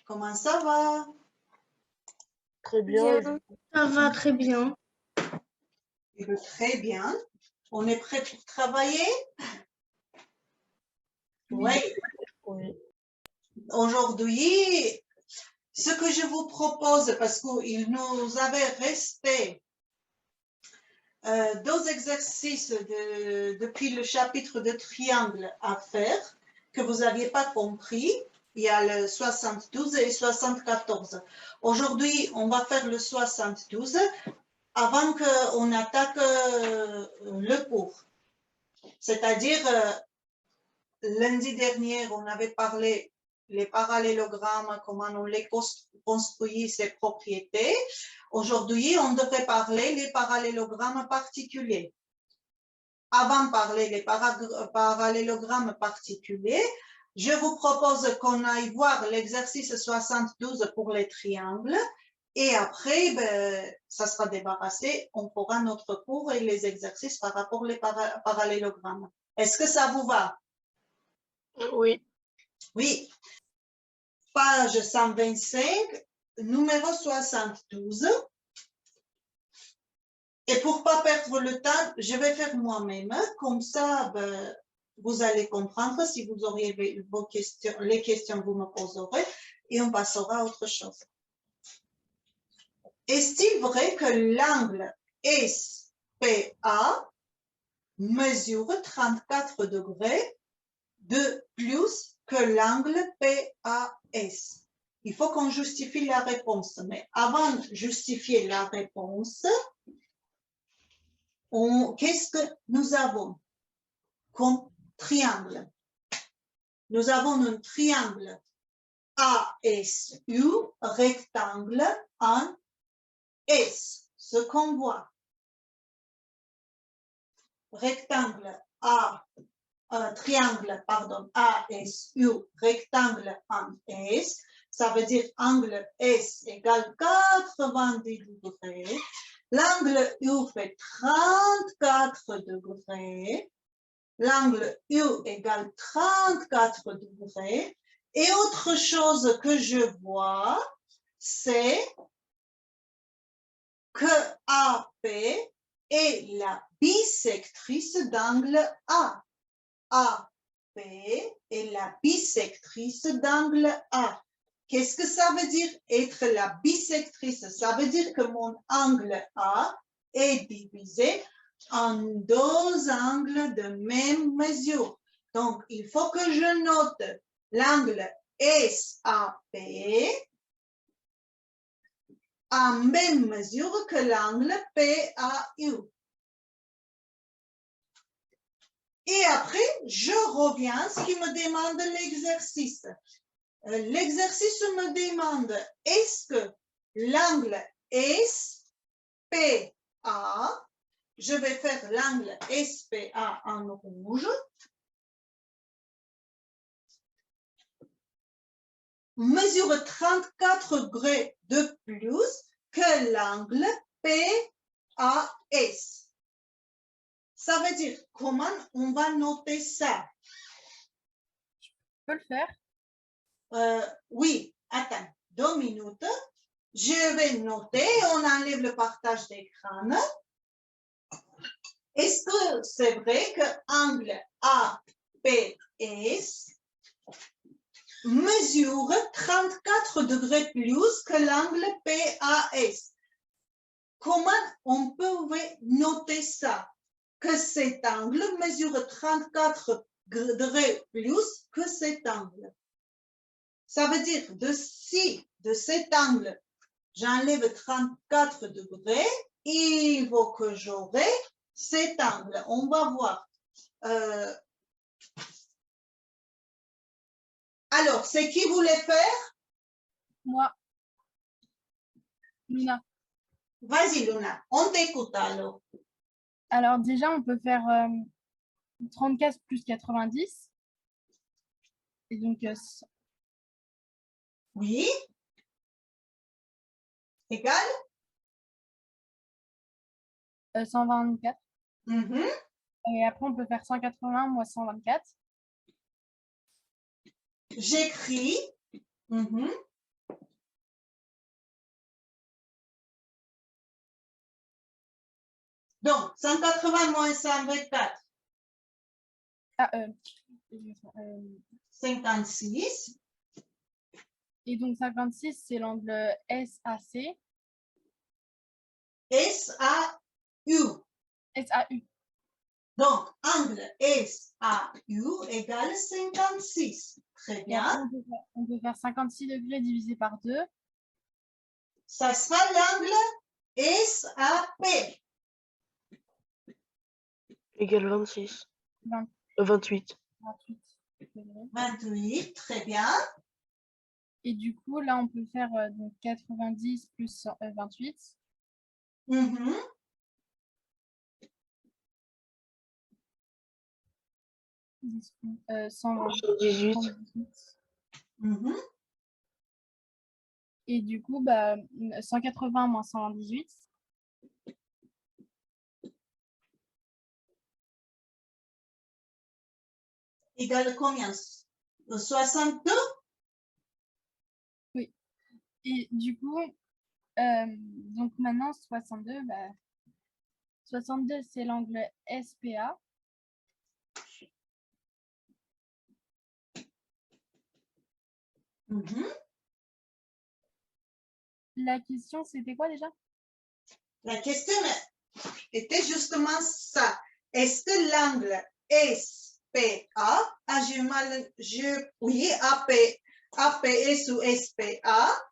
Comment ça va? Très bien. Ça va très bien. Très bien. On est prêt pour travailler? Oui. Oui. Aujourd'hui, ce que je vous propose, parce qu'il nous avait resté deux exercices depuis le chapitre de triangle à faire, que vous n'aviez pas compris. Il y a le 72 et 74. Aujourd'hui, on va faire le 72 avant qu'on attaque le cours. C'est-à-dire, lundi dernier, on avait parlé les parallélogrammes, comment on les construit, ses propriétés. Aujourd'hui, on devrait parler les parallélogrammes particuliers. Avant de parler les parallélogrammes particuliers, je vous propose qu'on aille voir l'exercice 72 pour les triangles. Et après, ça sera débarrassé, on fera notre cours et les exercices par rapport aux parallélogrammes. Est-ce que ça vous va? Oui. Oui. Page 125, numéro 72. Et pour ne pas perdre le temps, je vais faire moi-même. Comme ça, vous allez comprendre si vous auriez vos questions, les questions que vous me poserez, et on passera à autre chose. Est-il vrai que l'angle SPA mesure 34 degrés de plus que l'angle PAS? Il faut qu'on justifie la réponse, mais avant de justifier la réponse, qu'est-ce que nous avons comme triangle? Nous avons un triangle ASU, rectangle en S, ce qu'on voit. Rectangle triangle, pardon, ASU, rectangle en S, ça veut dire angle S égale 90 degrés, l'angle U fait 34 degrés, l'angle U égale 34 degrés, et autre chose que je vois, c'est que AP est la bisectrice d'angle A. AP est la bisectrice d'angle A. Qu'est-ce que ça veut dire être la bisectrice? Ça veut dire que mon angle A est divisé en deux angles de même mesure. Donc, il faut que je note l'angle SAP à même mesure que l'angle PAU. Et après, je reviens à ce qui me demande l'exercice. L'exercice me demande, est-ce que l'angle SPA, je vais faire l'angle SPA en rouge, mesure 34 degrés de plus que l'angle PAS. Ça veut dire, comment on va noter ça? Tu peux le faire? Oui, attends, 2 minutes. Je vais noter, on enlève le partage d'écran. Est-ce que c'est vrai que angle APS mesure 34 degrés plus que l'angle PAS? Comment on peut noter ça? Que cet angle mesure 34 degrés plus que cet angle. Ça veut dire si de cet angle, j'enlève 34 degrés, il faut que j'aurai cet angle. On va voir. Alors, c'est qui voulait faire? Moi. Luna. Vas-y, Luna, on t'écoute alors. Alors déjà, on peut faire 34 plus 90. Et donc, Oui. Égal? 124. Mm-hmm. Et après, on peut faire 180 moins 124. J'écris. Mm-hmm. Donc, 180 moins 124, Ah, 56. et donc 56, c'est l'angle SAC. SAU. SAU. Donc, angle SAU égale 56. Très Et après, bien. on peut faire 56 degrés divisé par 2. Ça sera l'angle SAP. Égale 26. 20, 28. 28 degrés. 28, très bien. Et du coup, là, on peut faire donc 90 plus 28. Mhm. Euh, 120, 118. 118. Mhm. Et du coup, bah, 180 moins 118. Égale combien? 62? Oui. Et du coup, donc maintenant, 62, bah, 62, c'est l'angle SPA. Mhm. La question, c'était quoi déjà? La question était justement ça. Est-ce que l'angle SPA, oui, APS ou SPA,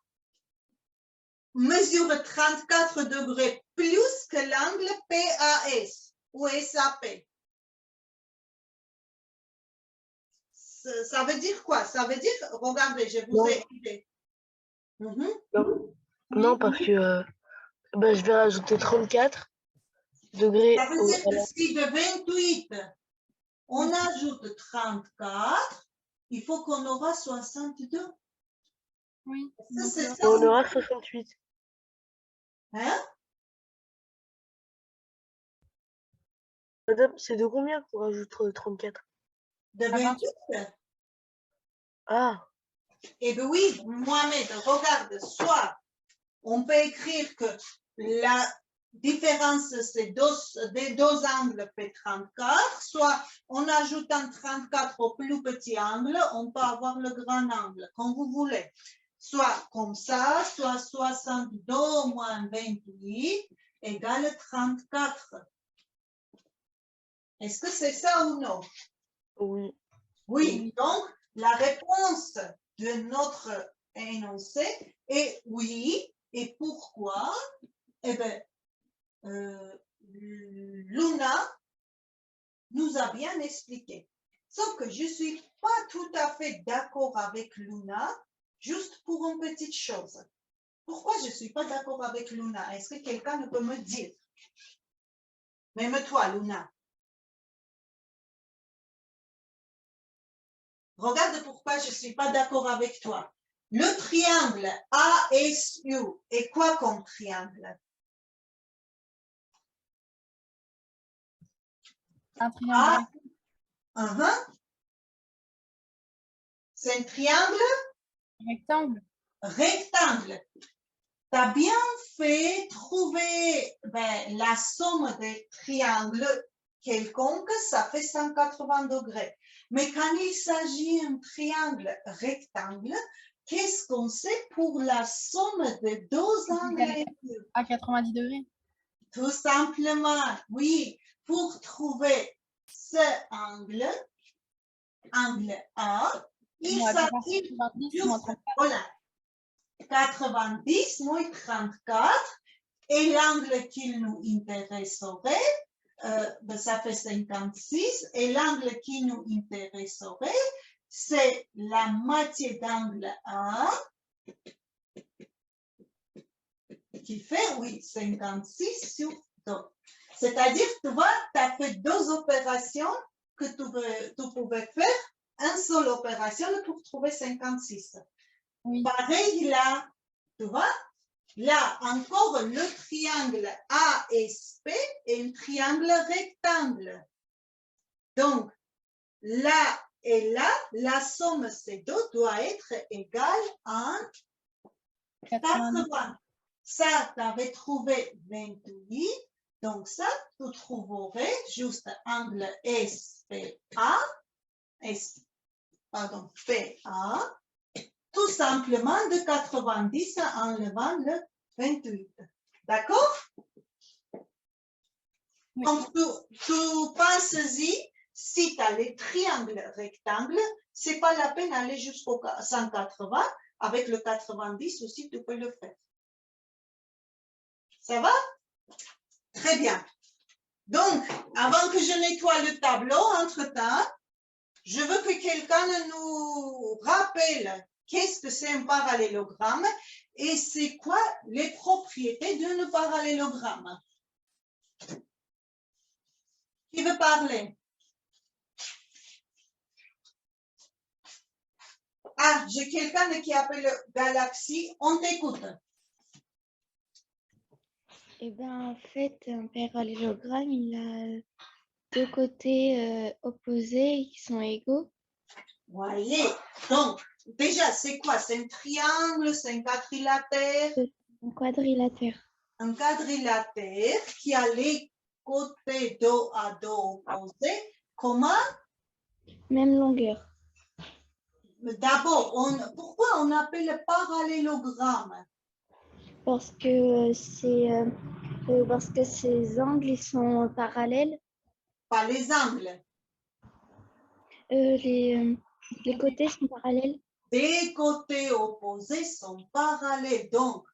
mesure 34 degrés plus que l'angle PAS ou SAP? Ça veut dire quoi? Ça veut dire, regardez, je vous ai aidé. Mhm. Non, Oui, non parce que bah, je vais rajouter 34 degrés Ça veut dire à que la... si de 28, on ajoute 34, il faut qu'on aura 62. oui. Ça, Donc, c'est Et ça. on aura 68. Hein? Madame, c'est de combien qu'on rajoute 34? De à 28. 28? Ah, Eh bien oui, Mohamed, regarde, soit on peut écrire que la différence, c'est des deux angles P34, soit en ajoutant 34 au plus petit angle, on peut avoir le grand angle, comme vous voulez. Soit comme ça, soit 62 moins 28 égale 34. Est-ce que c'est ça ou non? oui. Oui, Oui. donc la réponse de notre énoncé est oui. Et pourquoi? Eh bien, Luna nous a bien expliqué. Sauf que je ne suis pas tout à fait d'accord avec Luna, juste pour une petite chose. Pourquoi je ne suis pas d'accord avec Luna? Est-ce que quelqu'un peut me dire? Même toi, Luna. Regarde pourquoi je ne suis pas d'accord avec toi. Le triangle ASU est quoi comme triangle? Un triangle C'est un triangle rectangle. Tu as bien fait trouver la somme des triangles quelconque, ça fait 180 degrés. Mais quand il s'agit d'un triangle rectangle, qu'est-ce qu'on sait pour la somme des deux angles? À 90 degrés. Tout simplement, oui, pour trouver ce angle A, il On va faire s'agit 90 moins 34. voilà, 90 moins 34, et l'angle qui nous intéresserait, ça fait 56, et l'angle qui nous intéresserait, c'est la moitié d'angle A, qui fait, oui, 56 sur 2. C'est-à-dire, tu vois, tu as fait deux opérations que tu pouvais faire, une seule opération pour trouver 56. Oui. Pareil là, tu vois, là encore le triangle ASP est un triangle rectangle. Donc, là et là, la somme ces deux doit être égale à 80. Ça, tu avais trouvé 28. Donc ça, vous trouverez juste angle SPA, PA, tout simplement de 90 en enlevant le 28. D'accord? Oui. Donc, tu penses-y, si tu as les triangles rectangles, ce n'est pas la peine d'aller jusqu'au 180. Avec le 90 aussi, tu peux le faire. Ça va? Très bien. Donc, avant que je nettoie le tableau, entre-temps, je veux que quelqu'un nous rappelle qu'est-ce que c'est un parallélogramme et c'est quoi les propriétés d'un parallélogramme. Qui veut parler? Ah, j'ai quelqu'un qui appelle Galaxie. On t'écoute. Eh bien, en fait, un parallélogramme, il a deux côtés opposés qui sont égaux. Voyez. Donc, déjà, c'est quoi? C'est un triangle, c'est un quadrilatère? Un quadrilatère. Un quadrilatère qui a les côtés dos à dos opposés. Comment? Même longueur. D'abord, pourquoi on appelle parallélogramme? Parce que ces angles ils sont parallèles. Pas les angles. Les côtés sont parallèles. Des côtés opposés sont parallèles. Donc,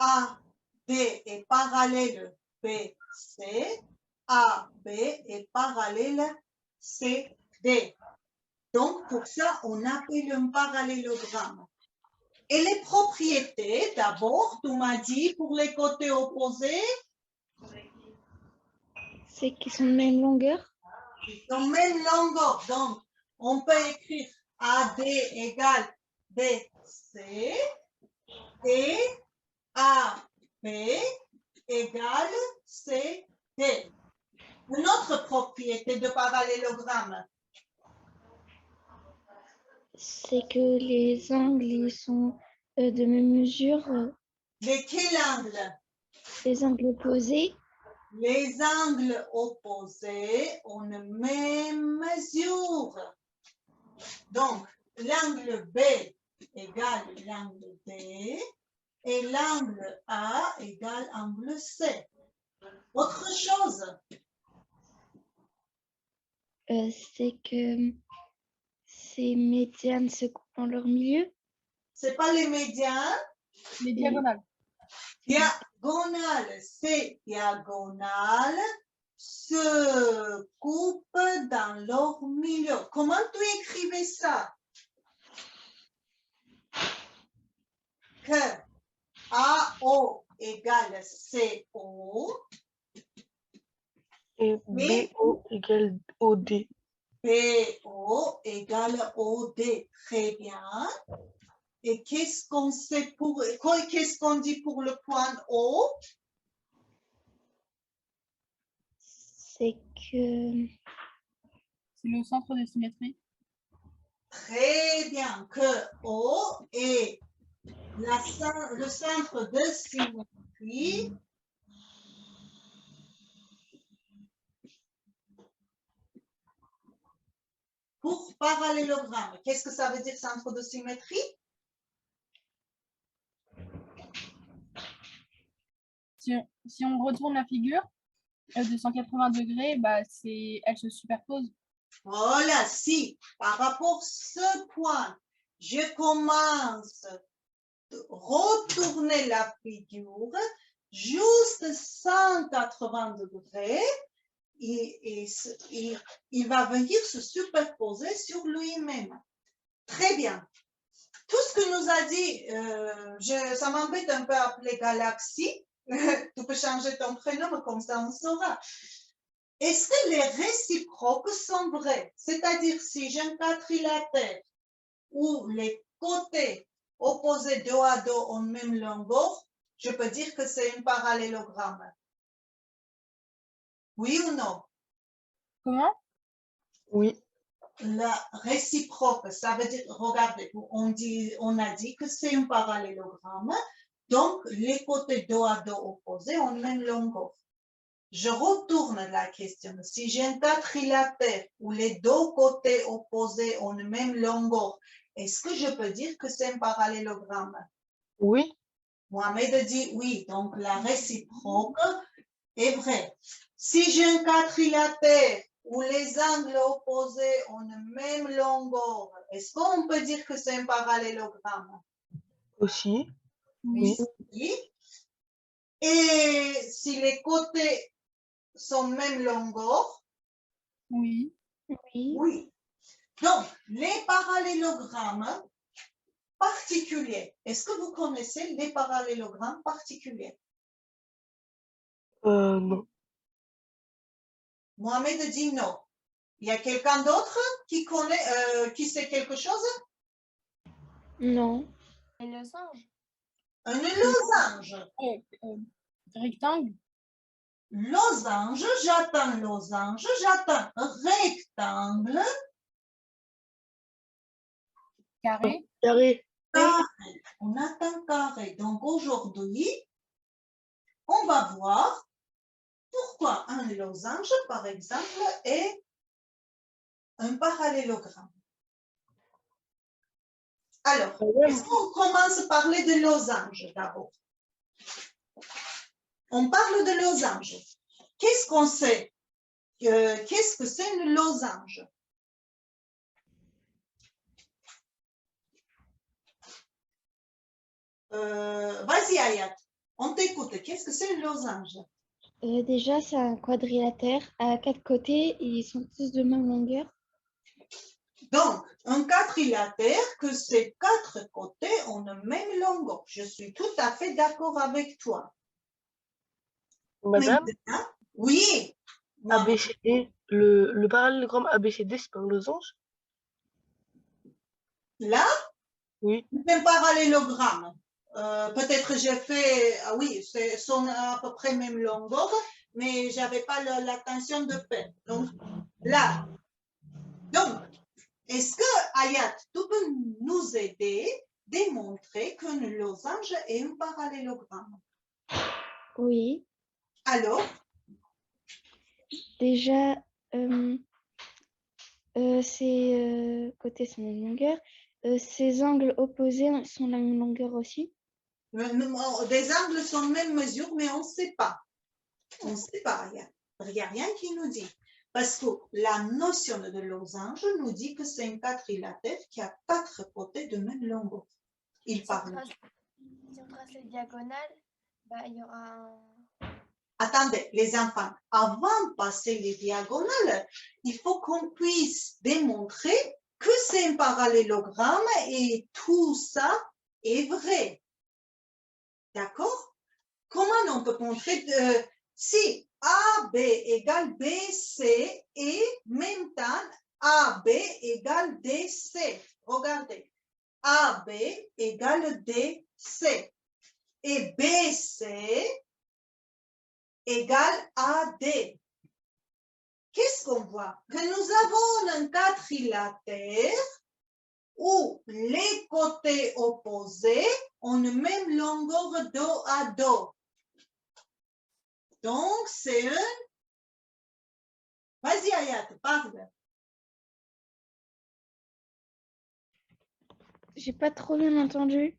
AB est parallèle BC. AB est parallèle CD. Donc, pour ça, on appelle un parallélogramme. Et les propriétés, d'abord, tu m'as dit, pour les côtés opposés, C'est qu'ils sont de même longueur. ils sont même longueur. Donc, on peut écrire AD égale BC et AB égale CD. Une autre propriété de parallélogramme, C'est que les angles ils sont de même mesure. quel angle? Les angles opposés. Les angles opposés ont la même mesure. Donc, l'angle B égale l'angle D et l'angle A égale l'angle C. Autre chose, C'est que ces médianes se coupent en leur milieu. ce n'est pas les médians. Les diagonales. Diagonale, ces diagonales se coupent dans leur milieu. Comment tu écrivais ça? Que AO égale CO Et BO égale OD. BO égale OD. Très bien. Et qu'est-ce qu'on dit pour le point O? C'est que C'est le centre de symétrie. Très bien. Que O est le centre de symétrie pour parallélogramme. Qu'est-ce que ça veut dire centre de symétrie? Si on retourne la figure de 180 degrés, bah, elle se superpose. Voilà, si par rapport à ce point, je commence à retourner la figure juste 180 degrés, et il va venir se superposer sur lui-même. Très bien. Tout ce que nous a dit, ça m'embête un peu appeler Galaxie. Tu peux changer ton prénom, comme ça on saura. Est-ce que les réciproques sont vrais? C'est-à-dire, si j'ai un quadrilatère où les côtés opposés dos à dos ont même longueur, je peux dire que c'est un parallélogramme. Oui ou non? Comment? Oui. La réciproque, ça veut dire, regardez, on a dit que c'est un parallélogramme, donc les côtés dos à dos opposés ont même longueur. je retourne la question. Si j'ai un quadrilatère où les deux côtés opposés ont la même longueur, est-ce que je peux dire que c'est un parallélogramme? Oui. Mohamed dit oui, donc la réciproque est vraie. Si j'ai un quadrilatère où les angles opposés ont la même longueur, est-ce qu'on peut dire que c'est un parallélogramme? Aussi. Oui. Oui. Et si les côtés sont même longueur? Oui. Oui. Oui. Donc, les parallélogrammes particuliers, est-ce que vous connaissez les parallélogrammes particuliers? Non. Mohamed dit non. Il y a quelqu'un d'autre qui connaît, qui sait quelque chose? Non. Et le singe? Un losange. Rectangle. Losange, j'atteins losange, j'atteins rectangle, Carré. Carré. carré. On atteint carré. Donc aujourd'hui, on va voir pourquoi un losange, par exemple, est un parallélogramme. Alors, est-ce qu'on commence à parler de losange d'abord? On parle de losange. Qu'est-ce qu'on sait? Qu'est-ce que c'est une losange? Vas-y, Ayat, on t'écoute. Qu'est-ce que c'est une losange? Déjà, c'est un quadrilatère. À 4 côtés, ils sont tous de même longueur. Donc, un quadrilatère que ces 4 côtés ont la même longueur. Je suis tout à fait d'accord avec toi. Madame, Maintenant, oui. ABCD, le parallélogramme ABCD, c'est pas un losange? Là, Oui. c'est un parallélogramme. Peut-être j'ai fait, ah oui, sont à peu près même longueur, mais j'avais pas l'attention de faire. Donc, là. Donc, est-ce que, Ayat, tu peux nous aider à démontrer qu'un losange est un parallélogramme? Oui. Alors, Déjà, ces côtés sont de même longueur. Ces angles opposés sont la même longueur aussi. des angles sont de même mesure, mais on ne sait pas. On ne sait pas, il n'y a rien qui nous dit. Parce que la notion de losange nous dit que c'est un quadrilatère qui a 4 côtés de même longueur. Il parle. Si on trace les diagonales, bah, il y aura un... Attendez, les enfants, avant de passer les diagonales, il faut qu'on puisse démontrer que c'est un parallélogramme et tout ça est vrai. D'accord? Comment on peut montrer si AB égale BC et même temps AB égale DC? Regardez, AB égale DC et BC égale AD. Qu'est-ce qu'on voit? Que nous avons un quadrilatère où les côtés opposés ont la même longueur dos à dos. Donc, c'est un... Vas-y, Ayat, parle. J'ai pas trop bien entendu.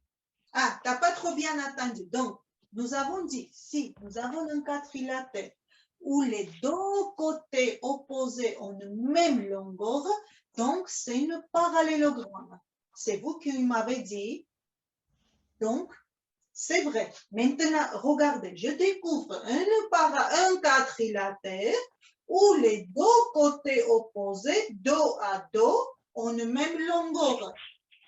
Ah, tu n'as pas trop bien entendu. Donc, nous avons dit, si nous avons un quadrilatère où les deux côtés opposés ont la même longueur, donc c'est un parallélogramme. C'est vous qui m'avez dit. Donc, c'est vrai. Maintenant, regardez, je découvre un quadrilatère où les deux côtés opposés, dos à dos, ont la même longueur.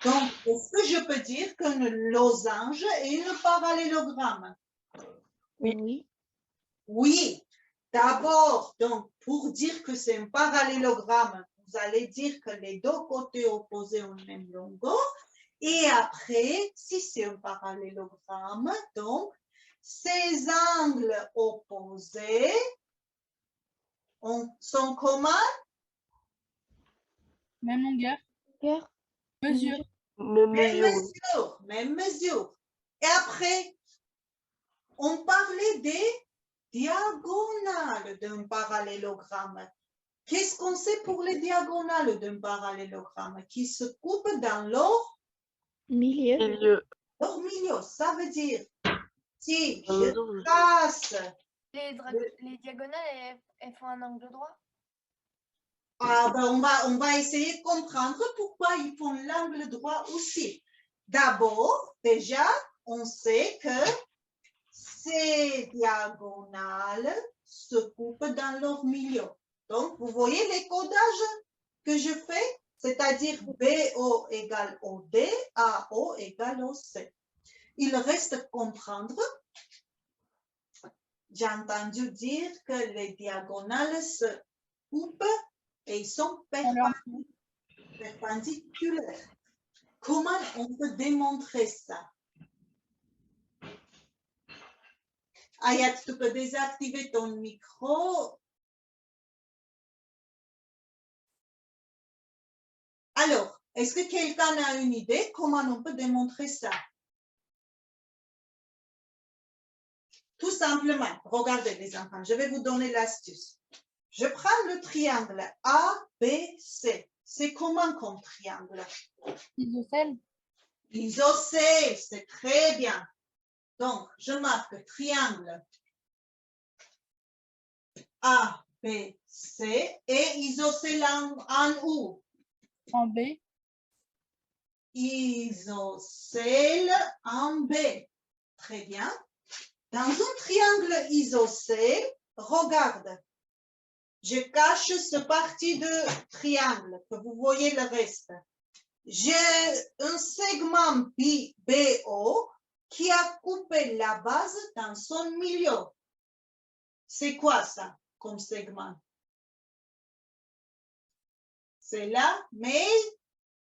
Donc, est-ce que je peux dire qu'un losange est un parallélogramme? Oui. Oui. D'abord, donc, pour dire que c'est un parallélogramme, vous allez dire que les deux côtés opposés ont la même longueur. Et après, si c'est un parallélogramme, donc, ces angles opposés sont communs? Même longueur. Longueur. Mesure. Même Même mesure. mesure, même mesure. Et après, on parlait des diagonale d'un parallélogramme. Qu'est-ce qu'on sait pour les diagonales d'un parallélogramme qui se coupent dans leur Milieu. Milieu. milieu? Ça veut dire, si Ah, je non, trace, Les diagonales, elles font un angle droit. on va essayer de comprendre pourquoi ils font l'angle droit aussi. D'abord, déjà, on sait que ces diagonales se coupent dans leur milieu. Donc, vous voyez les codages que je fais, c'est-à-dire BO égale OD, AO égale OC. Il reste à comprendre. J'ai entendu dire que les diagonales se coupent et ils sont perpendiculaires. Comment on peut démontrer ça? Ayat, tu peux désactiver ton micro. Alors, est-ce que quelqu'un a une idée comment on peut démontrer ça? Tout simplement, regardez les enfants, je vais vous donner l'astuce. Je prends le triangle ABC. C'est comment comme triangle? Isocèle. Isocèle, c'est très bien. Donc, je marque triangle ABC et isocèle en où? En B. Isocèle en B. Très bien. Dans un triangle isocèle, regarde, je cache ce parti de triangle, que vous voyez le reste. J'ai un segment BO qui a coupé la base dans son milieu. C'est quoi ça comme segment? C'est la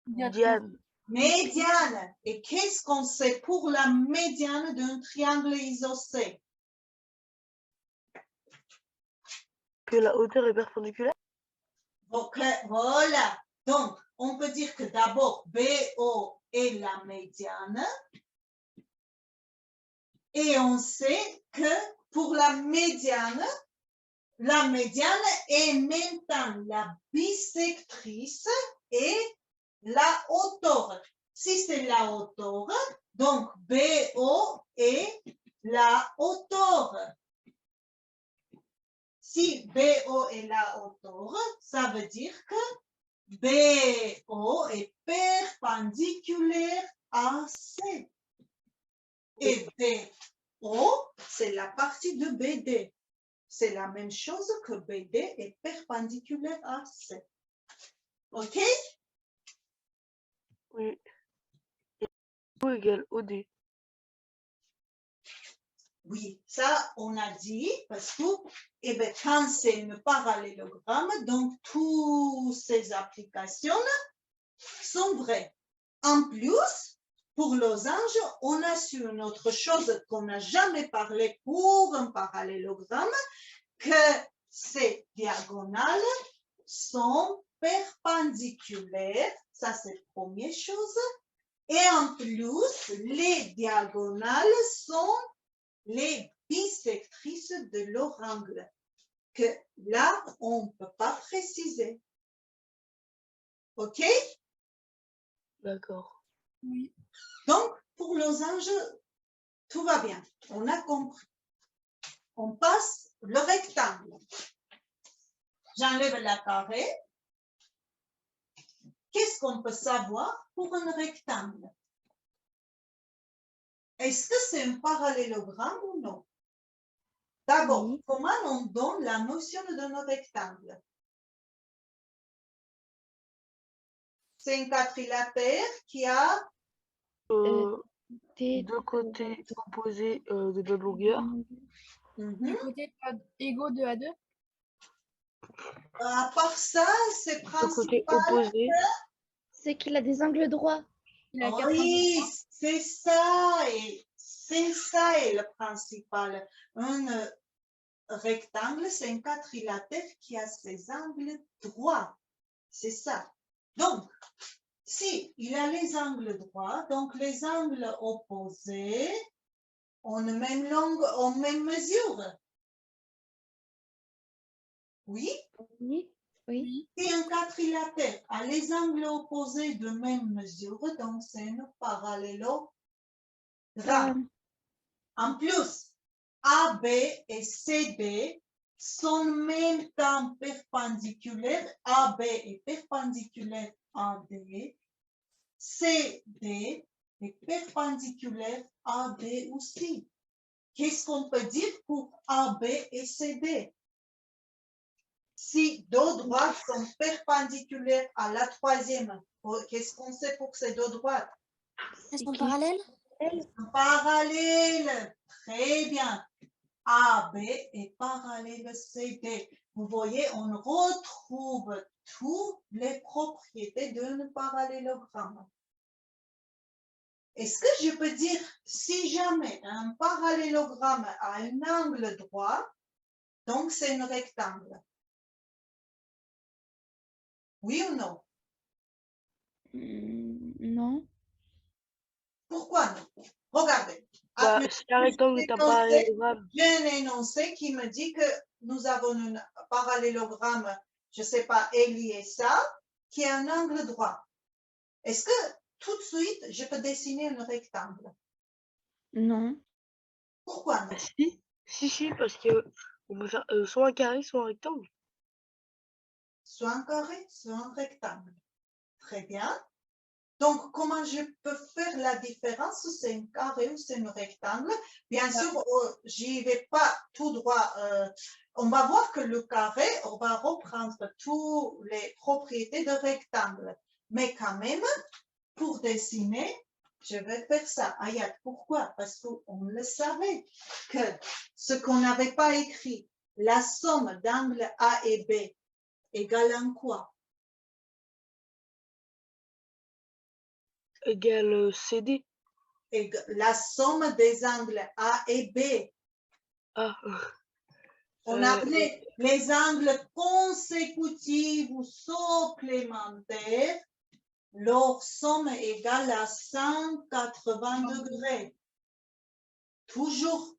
Diane. médiane. Et qu'est-ce qu'on sait pour la médiane d'un triangle isocèle? Que la hauteur est perpendiculaire. Donc, voilà. Donc, on peut dire que d'abord, BO est la médiane. Et on sait que pour la médiane est en même temps la bisectrice et la hauteur. Si c'est la hauteur, donc BO est la hauteur. Si BO est la hauteur, ça veut dire que BO est perpendiculaire à C. Et BO, c'est la partie de BD. C'est la même chose que BD est perpendiculaire à C. OK? Oui. Et O égale OD. Oui, ça, on a dit, parce que quand c'est un parallélogramme, donc toutes ces applications sont vraies. En plus, pour losange, on a su une autre chose qu'on n'a jamais parlé pour un parallélogramme, que ces diagonales sont perpendiculaires. Ça, c'est la première chose. Et en plus, les diagonales sont les bisectrices de leur angle, que là, on ne peut pas préciser. OK? D'accord. Oui. Donc, pour losange, tout va bien. On a compris. On passe le rectangle. J'enlève la carré. Qu'est-ce qu'on peut savoir pour un rectangle? Est-ce que c'est un parallélogramme ou non? D'abord, Oui. comment on donne la notion d'un rectangle? C'est un quadrilatère qui a Deux côtés opposés de même longueur. Du côté égaux 2 à 2. À part ça, c'est Deux côtés principal. opposés. C'est qu'il a des angles droits. Il a 4 Oui, c'est ça, et c'est ça est le principal. Un rectangle, c'est un quadrilatère qui a ses angles droits. C'est ça. Donc, si il a les angles droits, donc les angles opposés ont la même longue, ont même mesure. Oui? Oui. Oui. Oui. Si un quadrilatère a les angles opposés de même mesure, donc c'est un parallélogramme. En plus, AB et CD sont en même temps perpendiculaires. AB est perpendiculaire à AD. CD est perpendiculaire à AD aussi. Qu'est-ce qu'on peut dire pour AB et CD? Si deux droites sont perpendiculaires à la troisième, qu'est-ce qu'on sait pour ces deux droites? Elles sont parallèles? Parallèles. Très bien. AB est parallèle CD. Vous voyez, on retrouve toutes les propriétés d'un parallélogramme. Est-ce que je peux dire, si jamais un parallélogramme a un angle droit, donc c'est un rectangle? Oui ou non? Non. Pourquoi non? Regardez. Bah, si un rectangle est un parallélogramme, J'ai un énoncé qui me dit que nous avons un parallélogramme, je ne sais pas, Eli et ça, qui a un angle droit. Est-ce que tout de suite, je peux dessiner un rectangle? Non. Pourquoi non? bah, si, parce que on peut faire soit un carré, soit un rectangle. Soit un carré, soit un rectangle. Très bien. Donc, comment je peux faire la différence? C'est un carré ou c'est un rectangle? Bien sûr, j'y vais pas tout droit. On va voir que le carré, on va reprendre toutes les propriétés de rectangle. Mais quand même, pour dessiner, je vais faire ça. Ayat, pourquoi? Parce qu'on le savait que ce qu'on n'avait pas écrit, la somme d'angles A et B égale en quoi? Égale CD. La somme des angles A et B. Ah, On appelait les angles consécutifs ou supplémentaires. Leur somme égale à 180 degrés. Toujours,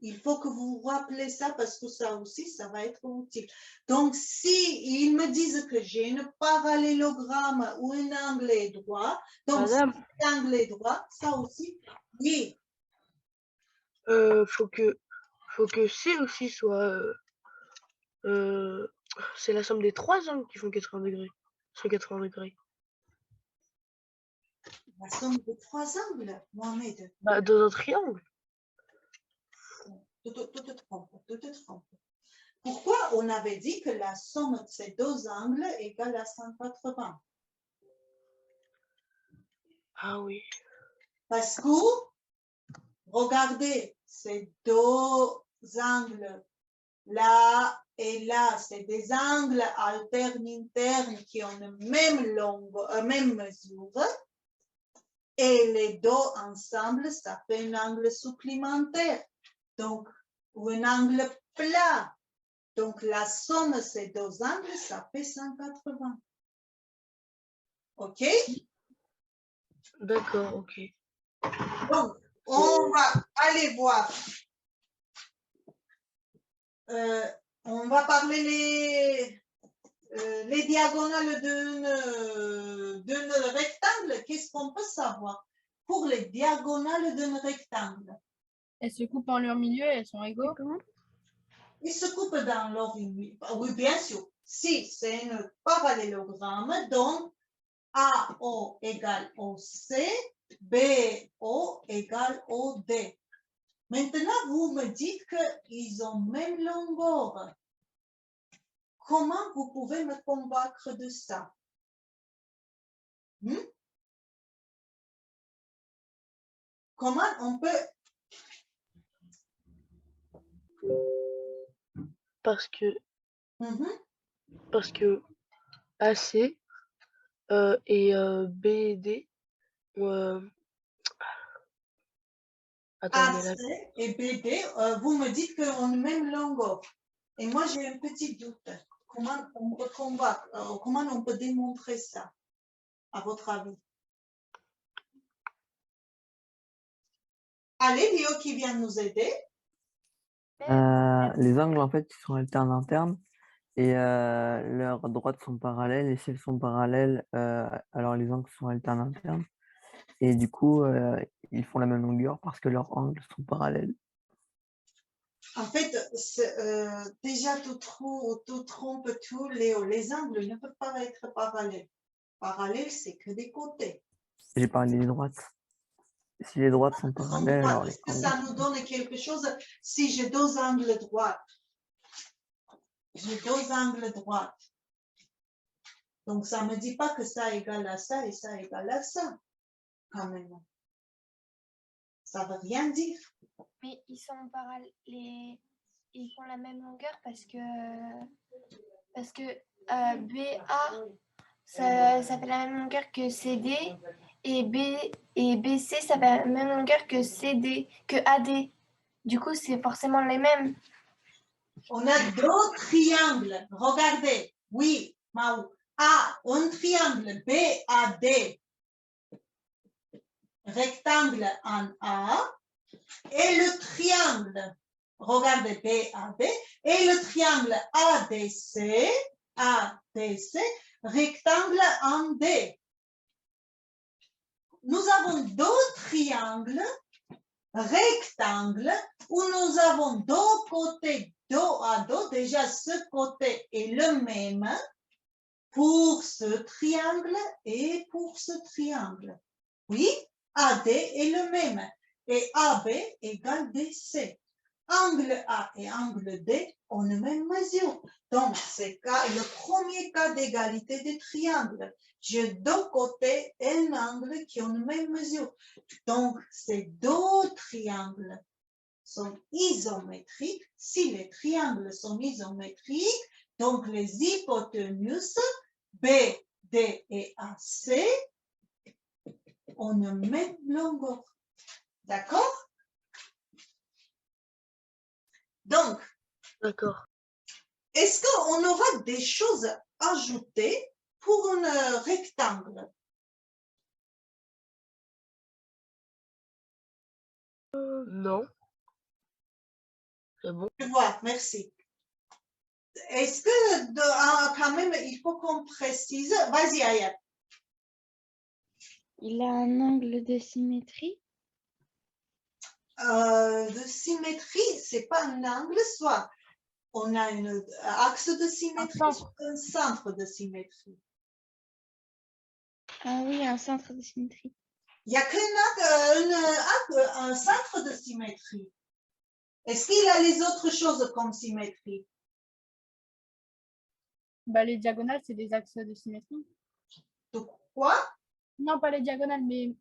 il faut que vous vous rappelez ça parce que ça aussi, ça va être utile. Donc, si ils me disent que j'ai un parallélogramme ou un angle est droit, donc madame, si l'angle est droit, ça aussi, oui. faut que C aussi soit. C'est la somme des trois angles qui font 80 degrés. 180 degrés. La somme de trois angles, Mohamed. Bah, dans un triangle. Tu te trompes, tu te trompes. Pourquoi on avait dit que la somme de ces deux angles égale à 180? Ah oui. Parce que, regardez, ces deux angles, là et là, c'est des angles alternes internes qui ont la même mesure. Et les deux ensemble, ça fait un angle supplémentaire. Donc, ou un angle plat. Donc, la somme de ces deux angles, ça fait 180. OK? D'accord, ok. Donc, on va aller voir. On va parler les diagonales d'un rectangle. Qu'est-ce qu'on peut savoir pour les diagonales d'un rectangle? Elles se coupent en leur milieu et elles sont C'est égaux. comment? Ils se coupent dans leur milieu. Oui, bien sûr. Si c'est un parallélogramme, donc AO égale OC, BO égale OD. Maintenant, vous me dites qu'ils ont même longueur. Comment vous pouvez me convaincre de ça? Comment on peut... Parce que Mhm. AC et BD. Attends, mais là, AC et BD, vous me dites qu'on a même longueur. Et moi, j'ai un petit doute. Comment on peut convaincre, comment on peut démontrer ça, à votre avis? Allez, Léo qui vient nous aider. Les angles, en fait, ils sont alternes internes. et leurs droites sont parallèles, et si elles sont parallèles, alors les angles sont alternes. Et du coup, ils font la même longueur parce que leurs angles sont parallèles. En fait, déjà, tu trompes tout, Léo. Les angles ne peuvent pas être parallèles. Parallèles, c'est que des côtés. J'ai parlé des droites. Si les droites sont parallèles, alors les Est-ce que angles. ça nous donne quelque chose si j'ai deux angles droits? J'ai deux angles droits. Donc, ça ne me dit pas que ça égale à ça et ça égale à ça, quand même. Ça ne veut rien dire. Mais ils sont ils font la même longueur parce que BA, ça fait la même longueur que CD et BC, ça fait la même longueur que AD. Du coup, c'est forcément les mêmes. On a deux triangles. Regardez. Oui, Maou. Un triangle BAD. Rectangle en A. Et le triangle, regardez BAD. Et le triangle ADC. Rectangle en D. Nous avons deux triangles rectangles où nous avons deux côtés dos à dos. Déjà, ce côté est le même pour ce triangle et pour ce triangle. Oui, AD est le même et AB égale DC. Angle A et angle D ont la même mesure. Donc, c'est le premier cas d'égalité des triangles. J'ai deux côtés et un angle qui ont la même mesure. Donc, ces deux triangles sont isométriques. Si les triangles sont isométriques, donc les hypoténus B, D et AC ont la même longueur. D'accord? Donc, D'accord. est-ce qu'on aura des choses à ajouter pour un rectangle? Non. C'est bon. Je vois, merci. Est-ce que quand même, il faut qu'on précise? Vas-y, Ayat. Il a un angle de symétrie. De symétrie, c'est pas un angle, soit on a un axe de symétrie, soit un centre de symétrie. Ah oui, un centre de symétrie. Il n'y a qu'un centre de symétrie. Est-ce qu'il a les autres choses comme symétrie? Bah, les diagonales, c'est des axes de symétrie. De quoi? Non, pas les diagonales, mais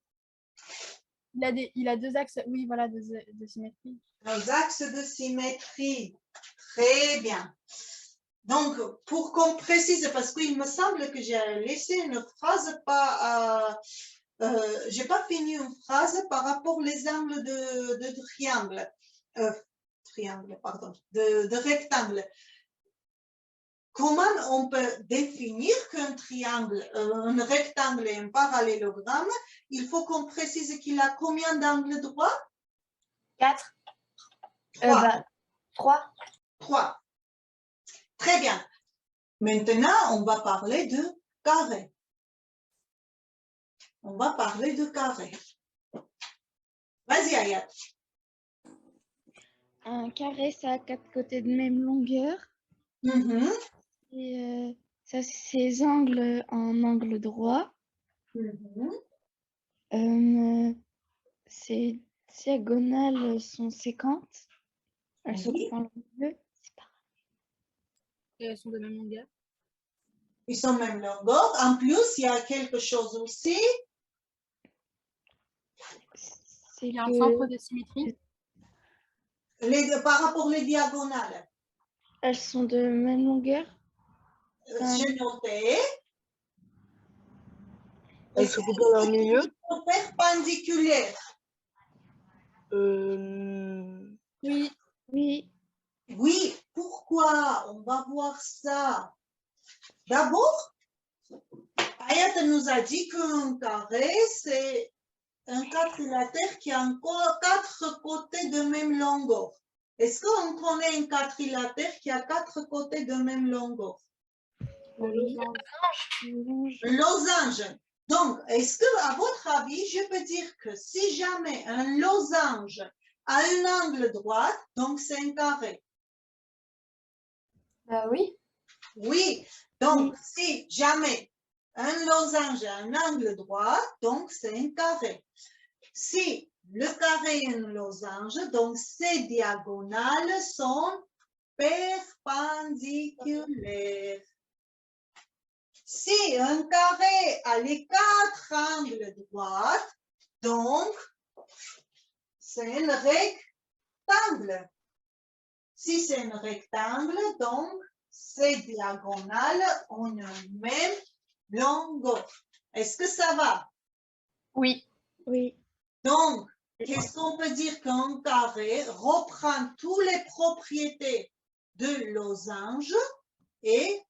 il a deux axes, oui, voilà, de symétrie. Nos axes de symétrie. Très bien. Donc, pour qu'on précise, parce qu'il me semble que j'ai laissé une phrase pas... j'ai pas fini une phrase par rapport aux angles de triangle. De rectangle. Comment on peut définir qu'un triangle, un rectangle est un parallélogramme? Il faut qu'on précise qu'il a combien d'angles droits? 4. 3. 3. 3. Très bien. Maintenant, on va parler de carré. On va parler de carré. Vas-y, Ayat. Un carré, ça a 4 côtés de même longueur. Mhm. Et ça, c'est ses angles en angle droit. Ces diagonales sont séquentes. Elles se Oui. coupent en deux. C'est pareil. Et elles sont de même longueur. Ils sont même longueur. En plus, il y a quelque chose aussi. Il y a un centre de symétrie. Par rapport aux diagonales. Elles sont de même longueur. J'ai noté. Elles se coupent dans leur milieu. Perpendiculaires. Oui. Oui. Oui, pourquoi? On va voir ça. D'abord, Ayat nous a dit qu'un carré, c'est un quadrilatère qui a encore 4 côtés de même longueur. Est-ce qu'on connaît un quadrilatère qui a 4 côtés de même longueur? Oui. Un losange. Donc, est-ce que, à votre avis, je peux dire que si jamais un losange a un angle droit, donc c'est un carré? Bah oui. Oui. Donc, si jamais un losange a un angle droit, donc c'est un carré. Si le carré est un losange, donc ses diagonales sont perpendiculaires. Si un carré a les 4 angles droits, donc c'est un rectangle. Si c'est un rectangle, donc ces diagonales ont une même longueur. Est-ce que ça va? Oui. Oui. Donc, qu'est-ce qu'on peut dire qu'un carré reprend toutes les propriétés de losange et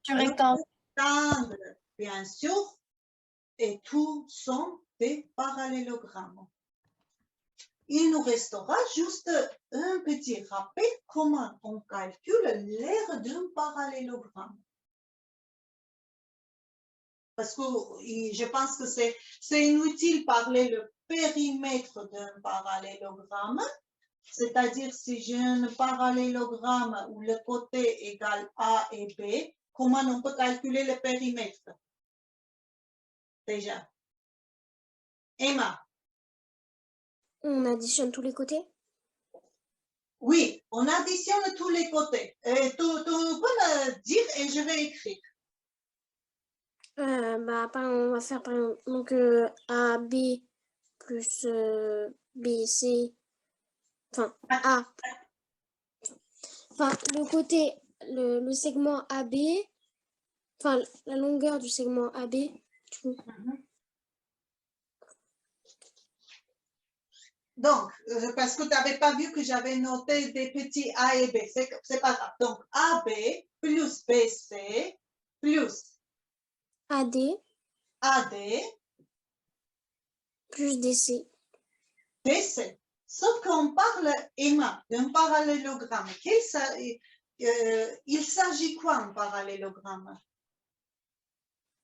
Du rectangle. rectangle, bien sûr, et tous sont des parallélogrammes. Il nous restera juste un petit rappel comment on calcule l'aire d'un parallélogramme. Parce que je pense que c'est inutile de parler le périmètre d'un parallélogramme, c'est-à-dire si j'ai un parallélogramme où le côté égale A et B, comment on peut calculer le périmètre? Déjà. Emma. On additionne tous les côtés? Oui, on additionne tous les côtés. Tu peux me dire et je vais écrire. On va faire par exemple donc, AB plus BC. Enfin, A. Enfin, le côté, le segment AB. Enfin, la longueur du segment AB. Du coup. Donc, parce que tu n'avais pas vu que j'avais noté des petits A et B, c'est pas grave. Donc, AB plus BC plus AD AD plus DC. DC. Sauf qu'on parle, Emma, d'un parallélogramme. Il s'agit quoi un parallélogramme?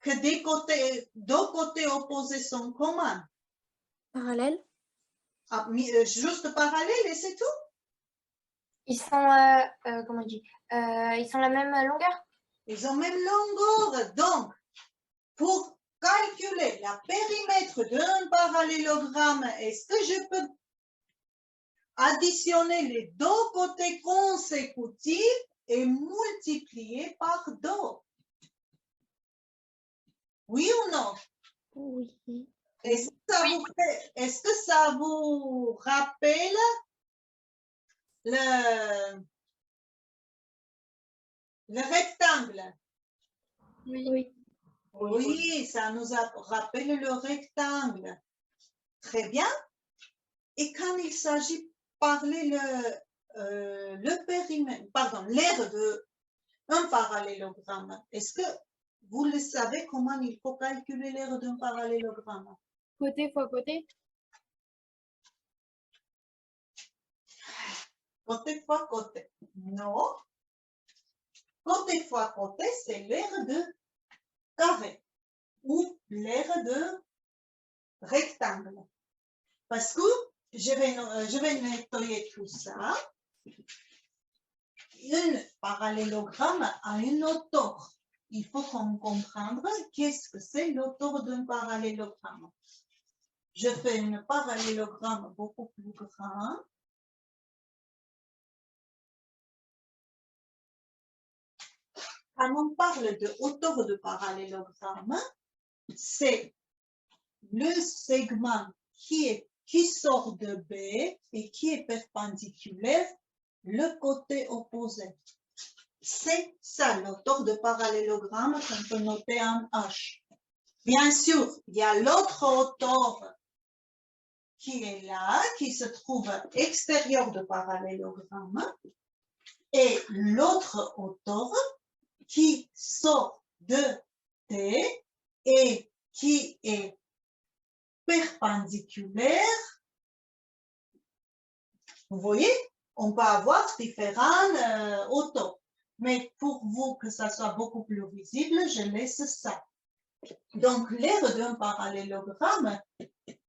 Que deux côtés opposés sont communs. Parallèle. Ah, juste parallèle et c'est tout? Ils sont, comment on dit, ils sont la même longueur? Ils ont même longueur. Donc, pour calculer le périmètre d'un parallélogramme, est-ce que je peux additionner les deux côtés consécutifs et multiplier par 2? Oui ou non? Oui. Est-ce que ça vous rappelle le rectangle? Oui. Oui, ça nous rappelle le rectangle. Très bien. Et quand il s'agit de parler le périmètre, pardon, l'aire d'un parallélogramme, est-ce que vous le savez comment il faut calculer l'aire d'un parallélogramme? Côté fois côté. Côté fois côté. Non. Côté fois côté, c'est l'aire de carré ou l'aire de rectangle. Parce que je vais nettoyer tout ça. Un parallélogramme a une hauteur. Il faut comprendre qu'est-ce que c'est l'hauteur d'un parallélogramme. Je fais un parallélogramme beaucoup plus grand. Quand on parle de hauteur de parallélogramme, c'est le segment qui sort de B et qui est perpendiculaire le côté opposé. C'est ça l'hauteur de parallélogramme qu'on peut noter en H. Bien sûr, il y a l'autre hauteur qui est là, qui se trouve extérieur de parallélogramme, et l'autre hauteur qui sort de T et qui est perpendiculaire. Vous voyez? on peut avoir différents autos. Mais pour vous, que ça soit beaucoup plus visible, je laisse ça. Donc, l'aire d'un parallélogramme,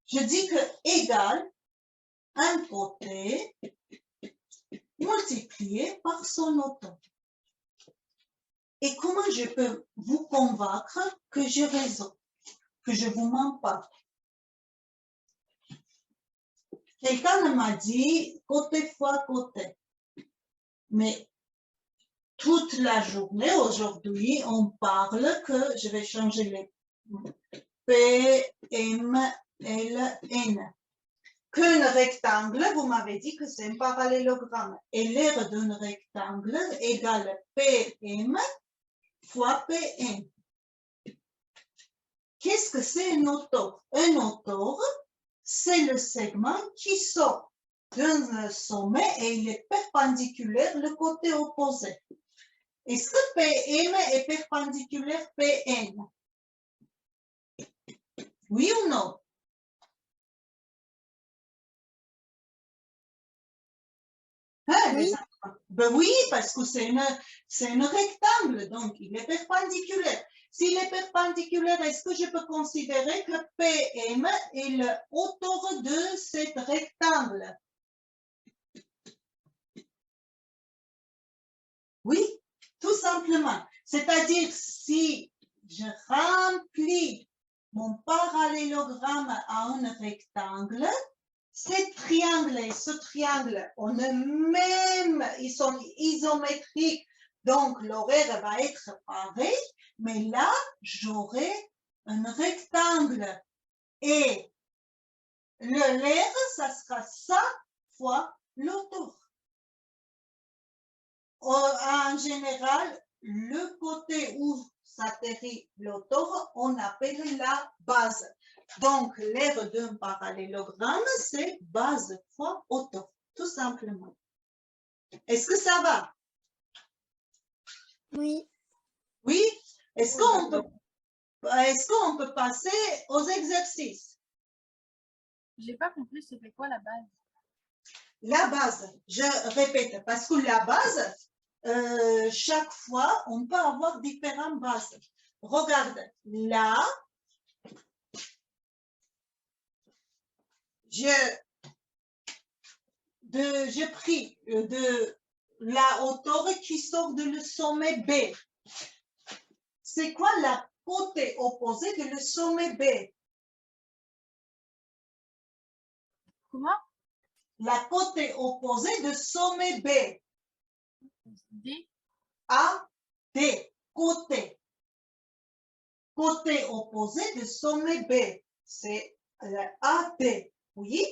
je dis que égal un côté multiplié par son auto. Et comment je peux vous convaincre que j'ai raison, que je ne vous mens pas? Quelqu'un m'a dit côté fois côté. Mais toute la journée, aujourd'hui, on parle que je vais changer les P, M, L, N. Qu'un rectangle, vous m'avez dit que c'est un parallélogramme. Et l'aire d'un rectangle égale PM fois PN. Qu'est-ce que c'est un autor? Un autor, c'est le segment qui sort d'un sommet et il est perpendiculaire le côté opposé. Est-ce que PM est perpendiculaire PN? Oui ou non? Hein, Oui. Ben oui, parce que c'est un rectangle, donc il est perpendiculaire. S'il est perpendiculaire, est-ce que je peux considérer que PM est le hauteur de cet rectangle? Oui, tout simplement. C'est-à-dire, si je remplis mon parallélogramme à un rectangle, ces triangles et ce triangle, ils sont isométriques, donc l'horaire va être pareil, mais là, j'aurai un rectangle. Et l'aire, ça sera ça fois l'autour. En général, le côté où s'atterrit l'autour, on appelle la base. Donc, l'aire d'un parallélogramme, c'est base fois auteur, tout simplement. Est-ce que ça va? Oui. Oui? Est-ce qu'on peut passer aux exercices? J'ai pas compris, c'était quoi la base? La base, je répète, parce que la base, chaque fois, on peut avoir différentes bases. Regarde, là, j'ai pris de la hauteur qui sort de le sommet B. C'est quoi la côté opposé de le sommet B? Comment? La côté opposé de sommet B. D. A, D, côté. Côté opposé de sommet B. C'est le AD. Oui?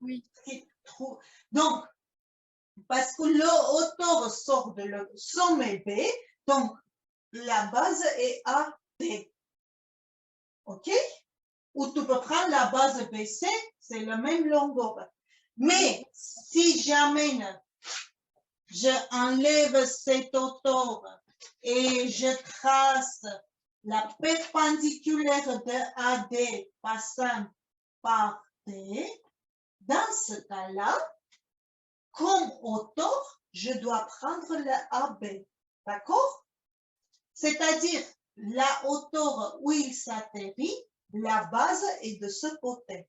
Oui. Donc, parce que le hauteur sort de le sommet B, donc la base est AD. OK? Ou tu peux prendre la base BC, c'est la même longueur. Mais si jamais je enlève cette hauteur et je trace la perpendiculaire de AD passant par D, dans ce cas-là, comme hauteur, je dois prendre le AB. D'accord? C'est-à-dire, la hauteur où il s'atterrit, la base est de ce côté.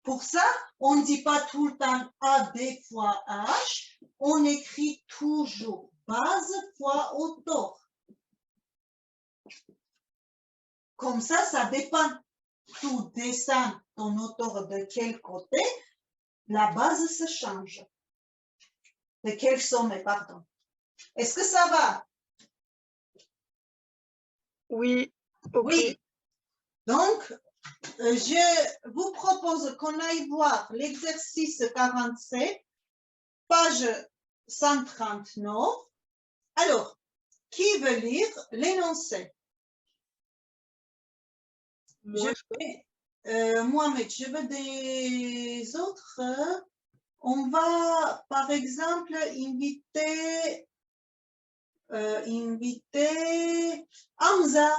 Pour ça, on ne dit pas tout le temps AD fois H, on écrit toujours base fois hauteur. Comme ça dépend. Tout descend ton hauteur de quel côté, la base se change. De quel sommet, pardon. Est-ce que ça va? Oui, ok. Oui. Donc, je vous propose qu'on aille voir l'exercice 47, page 139. Alors, qui veut lire l'énoncé? Mohamed, je veux des autres. On va, par exemple, inviter Hamza.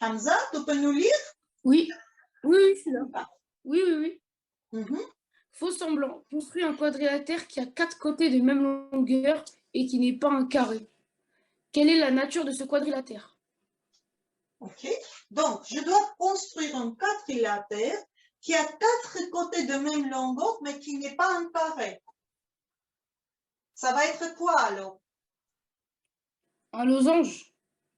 Hamza, tu peux nous lire? Oui, oui, je suis là. Oui, oui, oui. Mhm. Faux semblant. Construit un quadrilatère qui a 4 côtés de même longueur et qui n'est pas un carré. Quelle est la nature de ce quadrilatère? OK. Donc, je dois construire un quadrilatère qui a 4 côtés de même longueur, mais qui n'est pas un carré. Ça va être quoi alors? Un losange.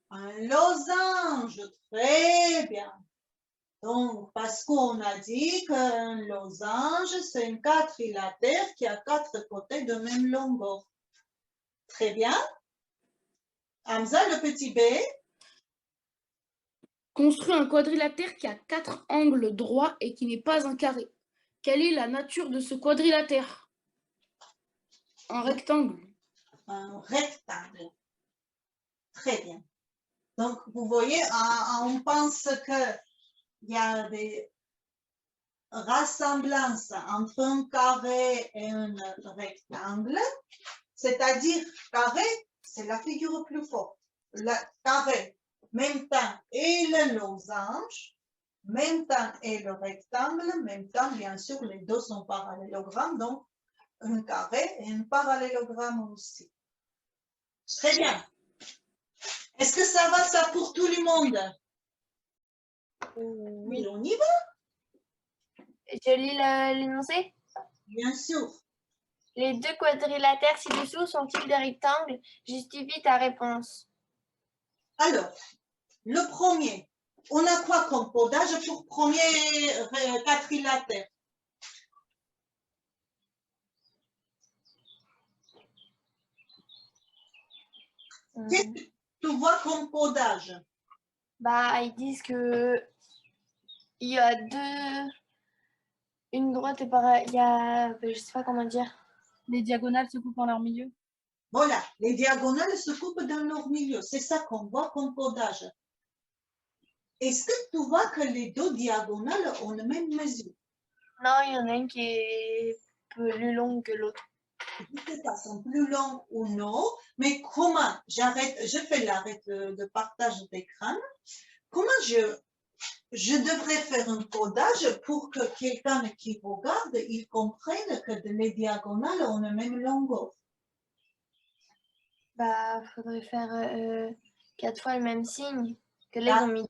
Un losange. Très bien. Donc, parce qu'on a dit qu'un losange, c'est un quadrilatère qui a 4 côtés de même longueur. Très bien. Hamza, le petit B. Construit un quadrilatère qui a 4 angles droits et qui n'est pas un carré. Quelle est la nature de ce quadrilatère? Un rectangle. Un rectangle. Très bien. Donc, vous voyez, on pense qu'il y a des ressemblances entre un carré et un rectangle, c'est-à-dire carré, c'est la figure plus forte. Le carré, même temps, et le losange, même temps, et le rectangle, même temps, bien sûr, les deux sont parallélogrammes, donc un carré et un parallélogramme aussi. Très bien. Est-ce que ça va, ça, pour tout le monde? Oui, on y va, Je lis l'énoncé. bien sûr. Les deux quadrilatères ci-dessous sont-ils des rectangles? Justifie ta réponse. Alors, le premier, on a quoi comme codage pour premier quadrilatère? Qu'est-ce que tu vois comme codage? Bah, ils disent que il y a une droite et il y a, je sais pas comment dire. Les diagonales se coupent en leur milieu. Voilà, les diagonales se coupent dans leur milieu. C'est ça qu'on voit comme codage. Est-ce que tu vois que les deux diagonales ont la même mesure? Non, il y en a une qui est plus longue que l'autre. Je ne sais pas, sont plus longs ou non, mais comment je fais l'arrêt de partage d'écran. Comment je devrais faire un codage pour que quelqu'un qui regarde, il comprenne que les diagonales ont la même longueur? Bah, faudrait faire 4 fois le même signe que là, ils ont mis.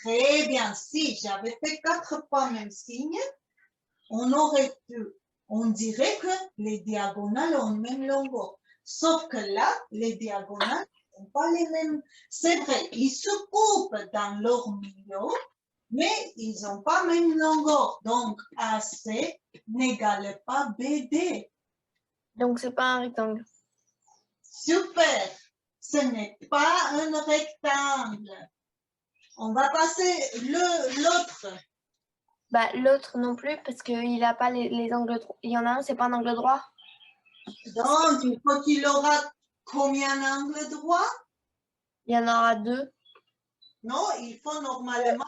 Très bien, si j'avais fait 4 fois le même signe, on dirait que les diagonales ont la même longueur. Sauf que là, les diagonales n'ont pas les mêmes. C'est vrai, ils se coupent dans leur milieu, mais ils n'ont pas la même longueur. Donc, AC n'égale pas BD. Donc, c'est pas un rectangle. Super, ce n'est pas un rectangle. On va passer l'autre. Bah, l'autre non plus, parce qu'il n'a pas les angles droits. Il y en a un, c'est pas un angle droit. Donc, il faut qu'il aura combien d'angles droits? Il y en aura 2. Non, il faut normalement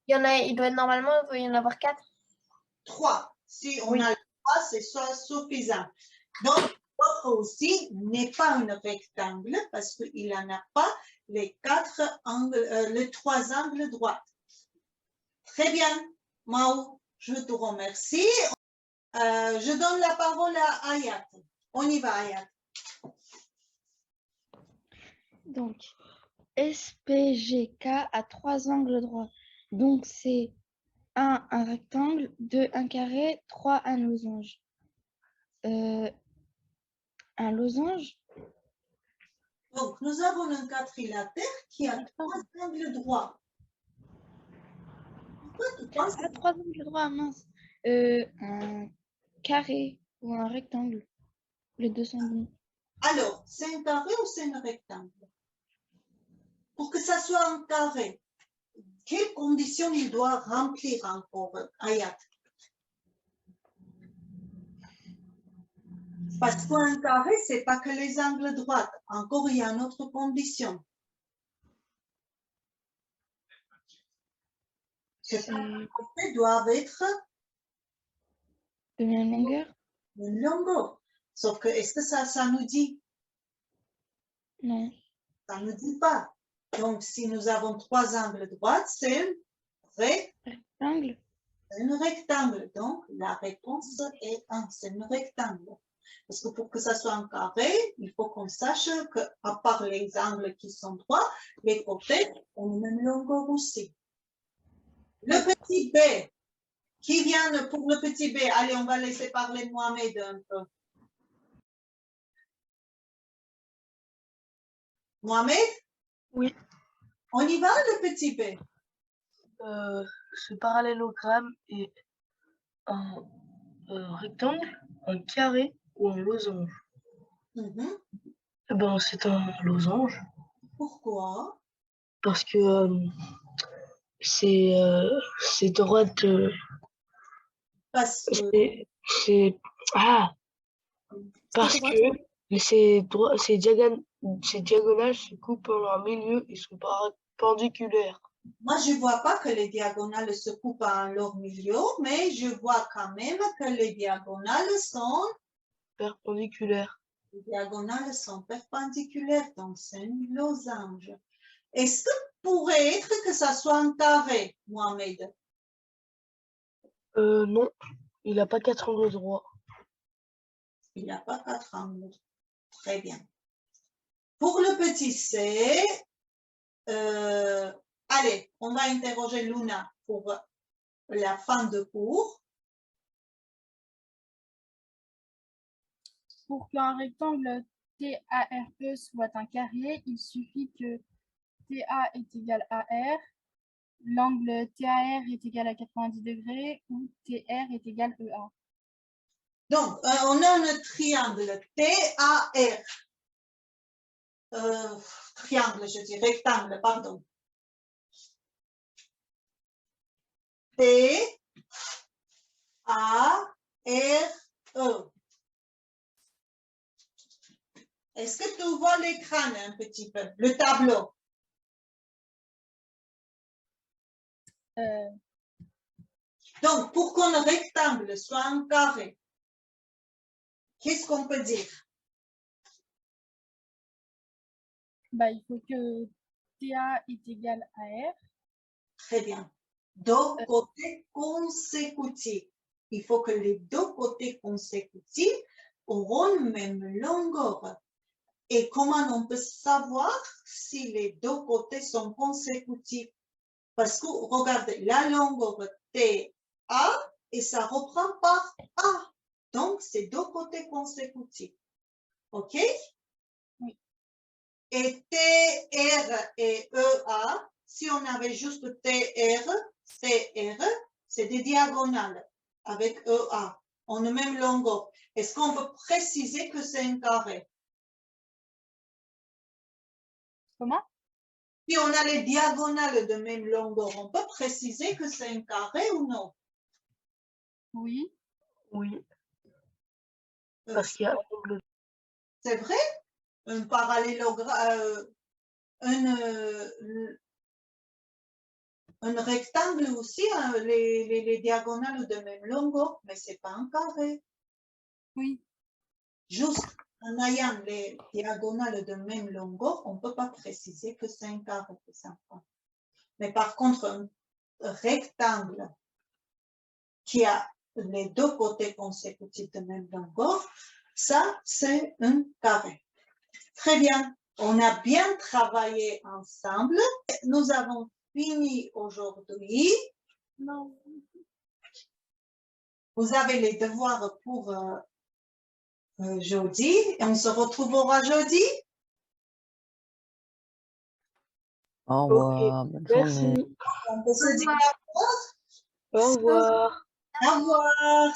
Il doit normalement, il doit y en avoir 4. 3. Si on Oui. a 3, c'est soit suffisant. Donc, l'autre aussi n'est pas un rectangle parce qu'il n'en a pas les 3 angles droits. Très bien, Mao, je te remercie. Je donne la parole à Ayat. On y va, Ayat. Donc, SPGK a 3 angles droits. Donc, c'est 1, un rectangle, 2, un carré, 3, un losange. Un losange, Donc, nous avons un quadrilatère qui a 3 angles droits. Pourquoi tu penses que 3 angles droits, mince. Un carré ou un rectangle. Les deux sont bons. alors, c'est un carré ou c'est un rectangle? Pour que ça soit un carré, quelles conditions il doit remplir encore, Ayat? Parce qu'un carré, ce n'est pas que les angles droits. Encore, il y a une autre condition. Que chaque côté doit être De même longueur? une longueur. Sauf que, est-ce que ça nous dit? Non. Ça ne nous dit pas. Donc, si nous avons 3 angles droits, c'est Rectangle. un rectangle. Donc, la réponse est 1, c'est un rectangle. Parce que pour que ça soit un carré, il faut qu'on sache qu'à part les angles qui sont droits, les côtés ont la même longueur aussi. Le petit b, qui vient pour le petit b? Allez, on va laisser parler Mohamed un peu. Mohamed? Oui. On y va, le petit b? Ce parallélogramme est un rectangle, un carré ou un losange? Mhm. Eh ben, c'est un losange Pourquoi? parce que c'est droite. Parce que C'est ah parce droite. que ces diagonales se coupent en leur milieu et sont perpendiculaires. moi, je ne vois pas que les diagonales se coupent en leur milieu, mais je vois quand même que les diagonales sont Perpendiculaires. perpendiculaires, donc c'est un losange. Est-ce que pourrait être que ça soit un carré, Mohamed? Non, il n'a pas 4 angles droits. Il n'y a pas 4 angles. Très bien. Pour le petit c, allez, on va interroger Luna pour la fin de cours. Pour qu'un rectangle TARE soit un carré, il suffit que TA est égal à R, l'angle TAR est égal à 90 degrés ou TR est égal à EA. Donc, on a un triangle TAR. Triangle, je dis rectangle, pardon. T-A-R-E. Est-ce que tu vois l'écran un petit peu, le tableau? Donc, pour qu'un rectangle soit un carré, qu'est-ce qu'on peut dire? Bah, il faut que TA est égal à R. Très bien. Deux côtés consécutifs. Il faut que les deux côtés consécutifs auront la même longueur. Et comment on peut savoir si les deux côtés sont consécutifs? Parce que, regardez, la longueur TA, et ça reprend par A. Donc, c'est deux côtés consécutifs. OK? Oui. Et TR et EA, si on avait juste TR, c'est des diagonales avec EA. On a même longueur. Est-ce qu'on peut préciser que c'est un carré? Comment? Si on a les diagonales de même longueur, on peut préciser que c'est un carré ou non? Oui. Oui, parce qu'il y a un angle. C'est vrai? Un parallélogramme, un rectangle aussi, hein, les diagonales de même longueur, mais ce n'est pas un carré. Oui. Juste en ayant les diagonales de même longueur, on ne peut pas préciser que c'est un carré. Mais par contre, un rectangle qui a les deux côtés consécutifs de même longueur, ça, c'est un carré. Très bien. On a bien travaillé ensemble. Nous avons fini aujourd'hui. Non. Vous avez les devoirs pour jeudi et on se retrouvera jeudi. Au revoir. Bonne journée. Merci. On peut se dire Au revoir. au revoir.